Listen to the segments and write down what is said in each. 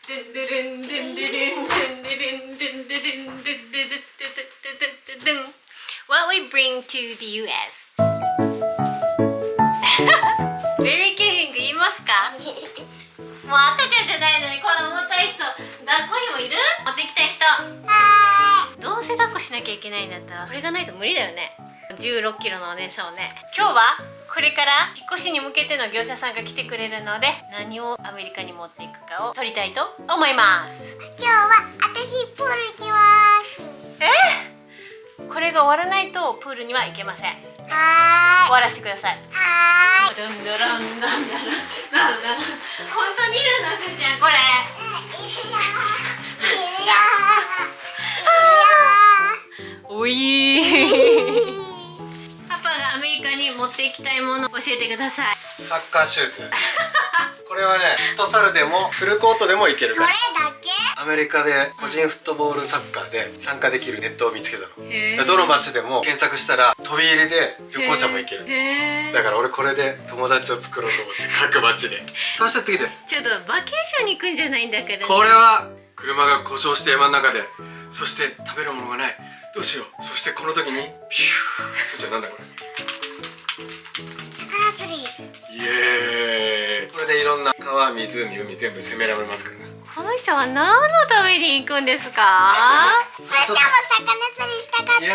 What we bring to the US? Very caring 言いますか？もう赤ちゃんじゃないのにこの重たい人、抱っこひもいる？持ってきたい人。どうせ抱っこしなきゃいけないんだったらこれがないと無理だよね。16キロのお姉さんをね。今日はこれから引っ越しに向けての業者さんが来てくれるので、何をアメリカに持っていくかを撮りたいと思います。今日は私プール行きます。これが終わらないとプールには行けません。終わらせてください。ドンドロンドンドロンドンドロン。本当にいるのすーちゃんこれ。おいパパがアメリカに持っていきたいものを教えてください。サッカーシューズ。これはね、フットサルでもフルコートでもいけるから。それだけ？アメリカで個人フットボールサッカーで参加できるネットを見つけたへーの。どの街でも検索したら飛び入りで旅行者も行ける。だから俺これで友達を作ろうと思って各街で。そして次です。ちょっとバケーションに行くんじゃないんだから、ね、これは車が故障して山の中で、そして食べるものがない、どうしよう。そしてこの時にピュー。すーちゃんなんだこれ。魚釣り。イエーイ。これでいろんな川、湖、海全部攻められますから。この人は何のために行くんですか？すーちゃんも魚釣りしたかっイエー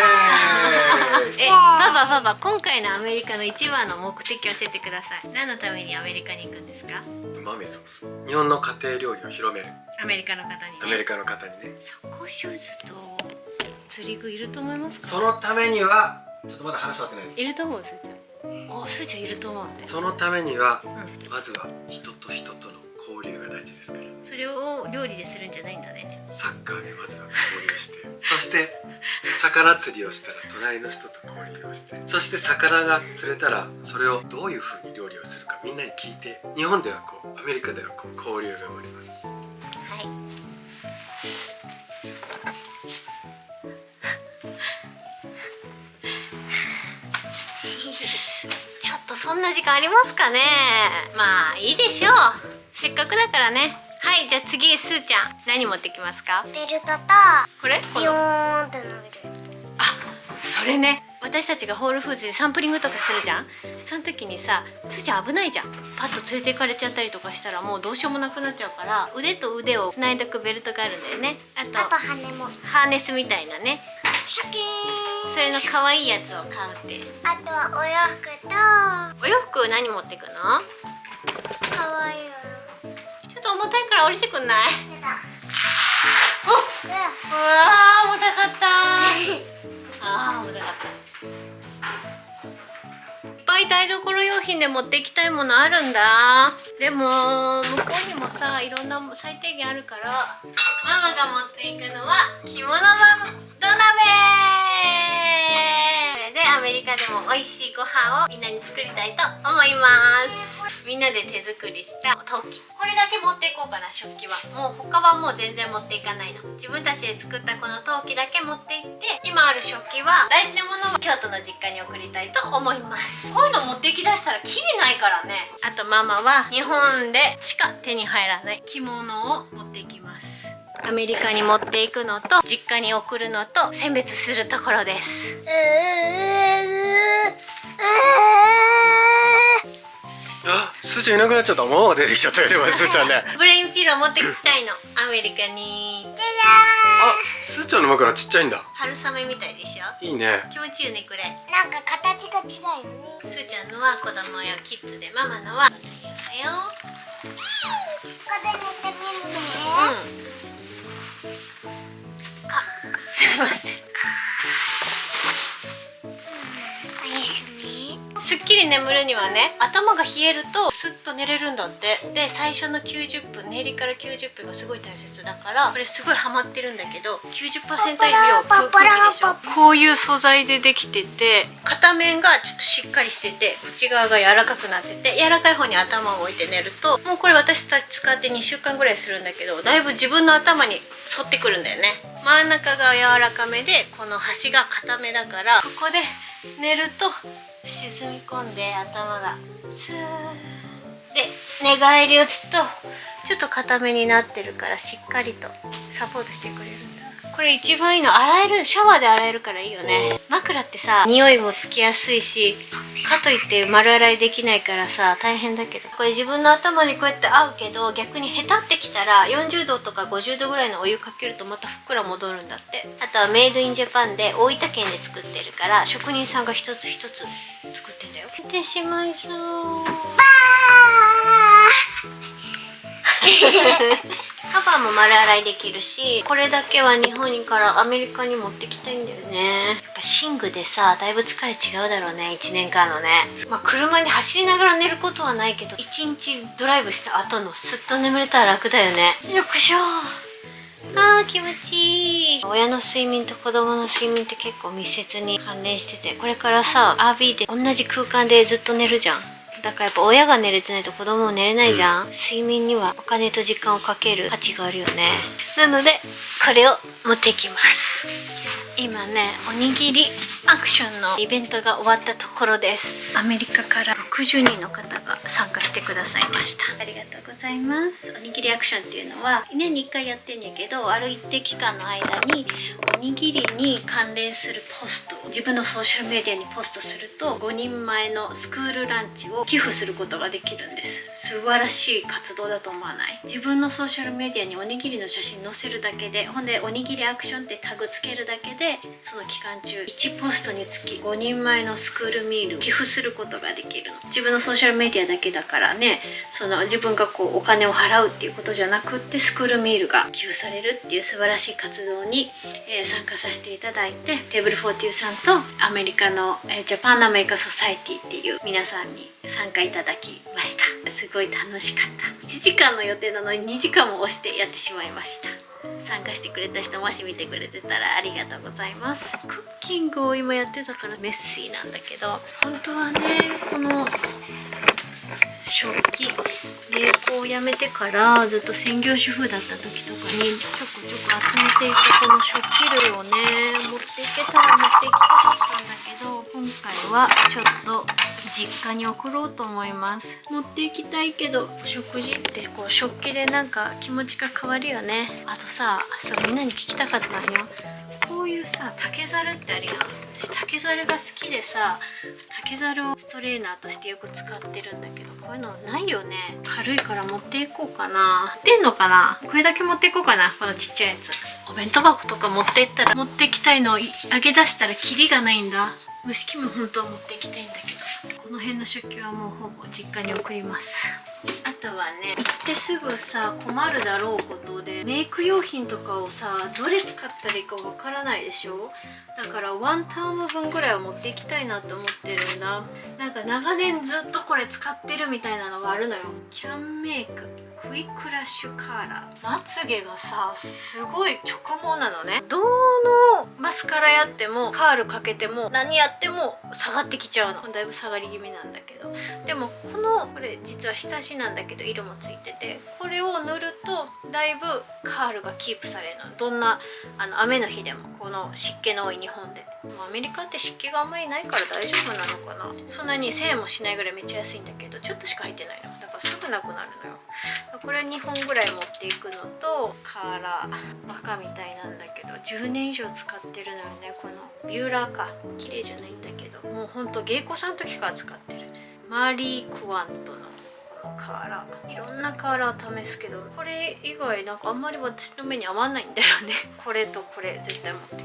イ。パパ今回のアメリカの一番の目的教えてください。何のためにアメリカに行くんですか？うまみソース。日本の家庭料理を広める。アメリカの方に、ね、アメリカの方にね。サッカーシューズと釣り具いると思いますか？そのためにはちょっとまだ話は終わってないです。いると思う、すーちゃん。すーちゃんいると思うんで。そのためには、まずは人と人との交流が大事ですから。それを料理でするんじゃないんだね。サッカーでまずは交流して、そして魚釣りをしたら隣の人と交流をして、そして魚が釣れたらそれをどういう風に料理をするかみんなに聞いて、日本ではこう、アメリカではこう交流が生まれます。はい。ちょっとそんな時間ありますかね。まあいいでしょう。せっかくだからね。はい、じゃあ次すーちゃん何持ってきますか？ベルトとこれ？ビヨーンと伸びる。あ、それね。私たちがホールフーズでサンプリングとかするじゃん。その時にさ、すーちゃん危ないじゃん。パッと連れて行かれちゃったりとかしたらもうどうしようもなくなっちゃうから、腕と腕をつないでおくベルトがあるんだよね。あと羽も。ハーネスみたいなね。シュキーン。それの可愛いやつを買うって。あとはお洋服とお洋服何持ってくの？可愛いよ。ちょっと重たいから降りてくんない？やだ。うわー重たかった重たかった。いっぱい台所用品で持っていきたいものあるんだ。でも向こうにもさ、いろんな最低限あるから、ママが持っていくのは着物土鍋。これでアメリカでも美味しいご飯をみんなに作りたいと思います。みんなで手作りした陶器、これだけ持っていこうかな。食器はもう他はもう全然持っていかないの。自分たちで作ったこの陶器だけ持っていって、今ある食器は大事なものを京都の実家に送りたいと思います。こういうの持っていきだしたらキリないからね。あとママは日本でしか手に入らない着物を持っていきます。アメリカに持っていくのと実家に送るのと選別するところです。あ、すーちゃんいなくなっちゃった。ママが出てきちゃったよ。でもすーちゃんね。ブレインピロー持ってきたいの、アメリカに。あ、すーちゃんの枕ちっちゃいんだ。春雨みたいでしょ。いいね。気持ちいいよねこれ。なんか形が違うよね。すーちゃんのは子供用キッズで、ママのは大人用だよ。ここで寝てみるね。あ、すいません。おやすみ。すっきり眠るにはね、頭が冷えるとスッと寝れるんだって。で、最初の90分、寝入りから90分がすごい大切だから、これすごいハマってるんだけど、 90% 以上空気でしょ。こういう素材でできてて、片面がちょっとしっかりしてて、内側が柔らかくなってて、柔らかい方に頭を置いて寝ると、もうこれ私たち使って2週間ぐらいするんだけど、だいぶ自分の頭に沿ってくるんだよね。真ん中が柔らかめで、この端が硬めだから、ここで寝ると沈み込んで頭がスーで寝返り打つとちょっと固めになってるからしっかりとサポートしてくれるんだ。これ一番いいの、洗える、シャワーで洗えるからいいよね。枕ってさ匂いもつきやすいし、かといって丸洗いできないからさ大変だけど、これ自分の頭にこうやって合うけど、逆にへたってきたら40度とか50度ぐらいのお湯かけるとまたふっくら戻るんだって。あとはメイドインジャパンで大分県で作ってるから職人さんが一つ一つ作ってんだよ。出てしまいそうカバーも丸洗いできるし、これだけは日本からアメリカに持ってきたいんだよね。やっぱ寝具でさだいぶ疲れ違うだろうね、1年間のね。まあ車に走りながら寝ることはないけど、1日ドライブした後のすっと眠れたら楽だよね。よっしょー、気持ちいい。親の睡眠と子供の睡眠って結構密接に関連してて、これからさ RV で同じ空間でずっと寝るじゃん。だからやっぱ親が寝れてないと子供も寝れないじゃん。睡眠にはお金と時間をかける価値があるよね。なのでこれを持ってきます。今ねおにぎりアクションのイベントが終わったところです。アメリカから60人の方が参加してくださいました。ありがとうございます。おにぎりアクションっていうのは年に1回やってんやけど、ある一定期間の間におにぎりに関連するポストを自分のソーシャルメディアにポストすると5人前のスクールランチを寄付することができるんです。素晴らしい活動だと思わない？自分のソーシャルメディアにおにぎりの写真載せるだけで、ほんでおにぎりアクションってタグつけるだけで、その期間中1ポストにつき5人前のスクールミールを寄付することができるの。自分のソーシャルメディアだけだからね、その自分がこうお金を払うっていうことじゃなくって、スクールミールが寄付されるっていう素晴らしい活動に、参加させていただいて、テーブル42さんとアメリカの、ジャパンアメリカソサイティっていう皆さんに参加いただきました。すごい楽しかった。1時間の予定なのに2時間も押してやってしまいました。参加してくれた人、もし見てくれてたらありがとうございます。クッキングを今やってたからメッシーなんだけど、本当はねこの食器芸妓を辞めてからずっと専業主婦だった時とかにちょこちょこ集めていたこの食器類をね持っていけたら持っていきたかったんだけど、今回はちょっと実家に送ろうと思います。持っていきたいけど、食事ってこう食器でなんか気持ちが変わるよね。あとさ、そうみんなに聞きたかったのよ。こういうさ竹ざるってあるよ。私竹ざるが好きでさ、竹ざるをストレーナーとしてよく使ってるんだけど、こういうのないよね。軽いから持っていこうかな。出んのかな。これだけ持っていこうかな、このちっちゃいやつ。お弁当箱とか持っていったら、持ってきたいのをあげ出したらキリがないんだ。蒸し器も本当は持っていきたいんだけど、この辺の食器はもうほぼ実家に送ります。あとはね、行ってすぐさ困るだろうことで、メイク用品とかをさどれ使ったらいいかわからないでしょ。だからワンターム分ぐらいは持っていきたいなって思ってるんだ。なんか長年ずっとこれ使ってるみたいなのがあるのよ。キャンメイククイックラッシュカーラー。まつげがさすごい直毛なのね。どのマスカラやってもカールかけても何やっても下がってきちゃうの。だいぶ下がり気味なんだけど、でもこれ実は下地なんだけど色もついてて、これを塗るとだいぶカールがキープされるの。どんな雨の日でも、この湿気の多い日本で。アメリカって湿気があんまりないから大丈夫なのかな。そんなに1000円もしないぐらいめっちゃ安いんだけど、ちょっとしか入ってないの。だからすぐなくなるのよ。これ2本ぐらい持っていくのと、カーラーバカみたいなんだけど10年以上使ってるのよね。このビューラーか、綺麗じゃないんだけど、もうほんと芸妓さんの時から使ってる。マリー・クワントのこのカーラー、いろんなカーラー試すけど、これ以外なんかあんまり私の目に合わないんだよね。これとこれ絶対持ってくる。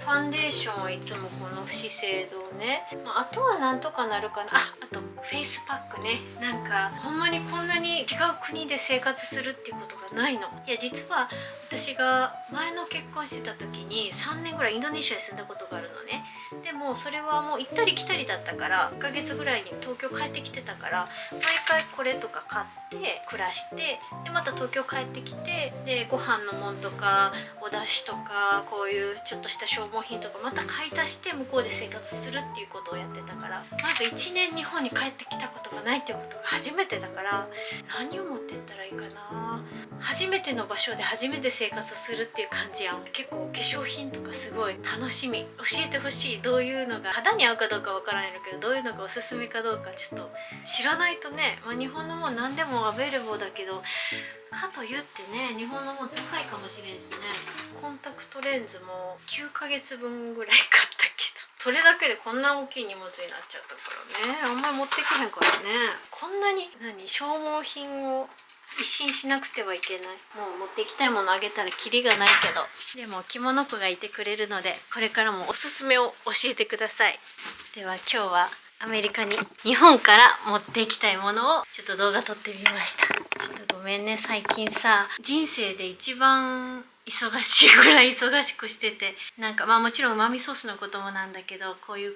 ファンデーションはいつもこの資生堂ね。あとはなんとかなるかな。あとフェイスパックね。なんかほんまにこんなに違う国で生活するっていうことがないの。いや実は私が前の結婚してた時に3年ぐらいインドネシアに住んだことがあるのね。でもそれはもう行ったり来たりだったから、1ヶ月ぐらいに東京帰ってきてたから、毎回これとか買って暮らして、でまた東京帰ってきて、でご飯のもんとかお出汁とかこういうちょっとした消耗品とかまた買い足して向こうで生活するっていうことをやってたから、まず1年日本に帰ってきたことがないっていうことが初めてだから、何を持ってったらいいかな。初めての場所で初めて生活するっていう感じやん。結構化粧品とかすごい楽しみ。教えてほしい。どういうのが肌に合うかどうかわからないけど、どういうのがおすすめかどうかちょっと知らないとね。日本のもん何でももアベレボだけど、かといってね日本のもん高いかもしれんしね。コンタクトレンズも9ヶ月分ぐらい買ったけど、それだけでこんな大きい荷物になっちゃったからね、あんまり持ってけへんからね。こんなに消耗品を一新しなくてはいけない。もう持っていきたいものあげたらキリがないけど、でも着物子がいてくれるので、これからもおすすめを教えてください。では今日はアメリカに日本から持っていきたいものをちょっと動画撮ってみました。ちょっとごめんね、最近さ人生で一番忙しいぐらい忙しくしてて、なんかもちろんうまみソースのこともなんだけど、こういう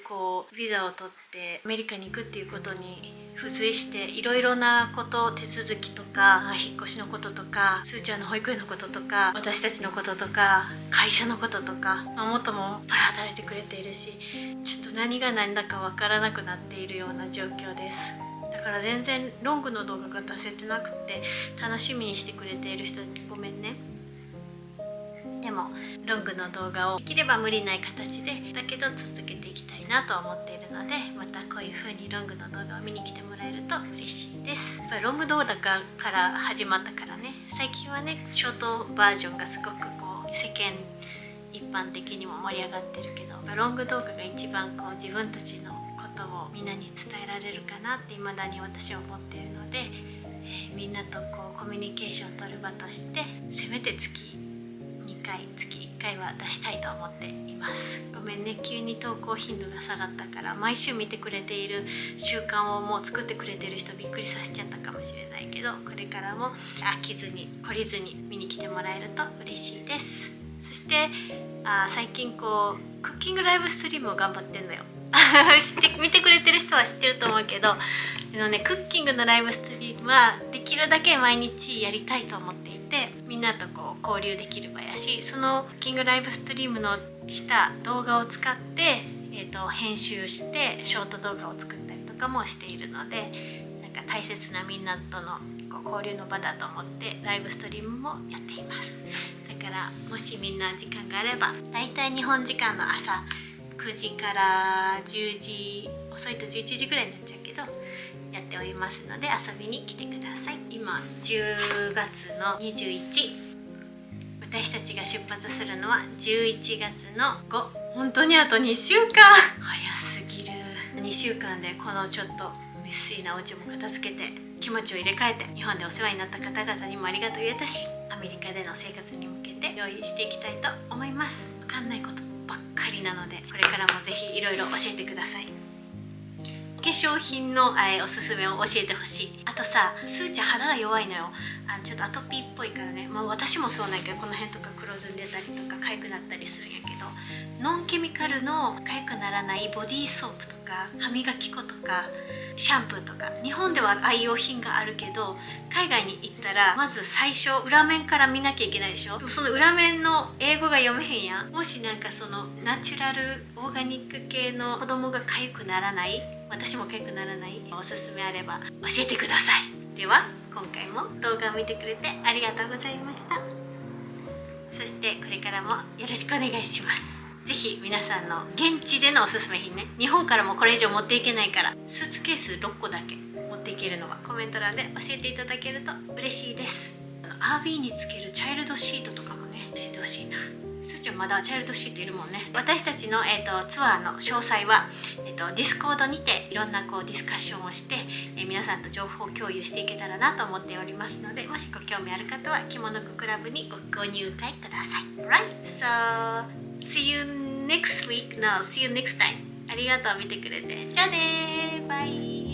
ビザを取ってアメリカに行くっていうことに付随していろいろなこと手続きとか引っ越しのこととか、すーちゃんの保育園のこととか、私たちのこととか、会社のこととか、元もいっぱい働いてくれているし、ちょっと何が何だかわからなくなっているような状況です。だから全然ロングの動画が出せてなくて、楽しみにしてくれている人にごめんね。でもロングの動画をできれば無理ない形でだけど続けていきたいなと思っているので、またこういう風にロングの動画を見に来てもらえると嬉しいです。やっぱりロング動画から始まったからね、最近はねショートバージョンがすごく世間一般的にも盛り上がってるけど、ロング動画が一番自分たちのことをみんなに伝えられるかなって未だに私は思っているので、みんなとコミュニケーションを取る場としてせめて月1回は出したいと思っています。ごめんね、急に投稿頻度が下がったから毎週見てくれている習慣をもう作ってくれている人びっくりさせちゃったかもしれないけど、これからも飽きずに懲りずに見に来てもらえると嬉しいです。そして最近クッキングライブストリームを頑張ってんのよ見てくれてる人は知ってると思うけど、クッキングのライブストリームはできるだけ毎日やりたいと思っていて、みんなと交流できる場やし、そのクッキングライブストリームのした動画を使って、編集してショート動画を作ったりとかもしているので、大切なみんなとの交流の場だと思ってライブストリームもやっています。だからもしみんな時間があれば、だいたい日本時間の朝9時から10時、遅いと11時ぐらいになっちゃうけどやっておりますので、遊びに来てください。今10月の21、私たちが出発するのは11月の5。本当にあと2週間、早すぎる。2週間でこのちょっとメッシーなお家も片付けて気持ちを入れ替えて、日本でお世話になった方々にもありがとう言えたし、アメリカでの生活に向けて用意していきたいと思います。分かんないことばっかりなので、これからもぜひいろいろ教えてください。化粧品のおすすめを教えてほしい。あとさ、すーちゃん肌が弱いのよ。ちょっとアトピーっぽいからね、私もそうなんやけど、この辺とか黒ずんでたりとか痒くなったりするんやけど、ノンケミカルの痒くならないボディーソープとか歯磨き粉とかシャンプーとか、日本では愛用品があるけど、海外に行ったらまず最初裏面から見なきゃいけないでしょ。でもその裏面の英語が読めへんやん。もしそのナチュラルオーガニック系の子供が痒くならない、私も痒くならないおすすめあれば教えてください。では今回も動画を見てくれてありがとうございました。そしてこれからもよろしくお願いします。ぜひ皆さんの現地でのおすすめ品ね、日本からもこれ以上持っていけないから、スーツケース6個だけ持っていけるのはコメント欄で教えていただけると嬉しいです。RV につけるチャイルドシートとかもね教えてほしいな。すーちゃんまだチャイルドシートいるもんね。私たちの、ツアーの詳細は、ディスコードにていろんなディスカッションをして、皆さんと情報共有していけたらなと思っておりますので、もしご興味ある方は着物子クラブにご入会ください。Right? So, see you next week. No, see you next time. ありがとう見てくれて。じゃあねー。バイ。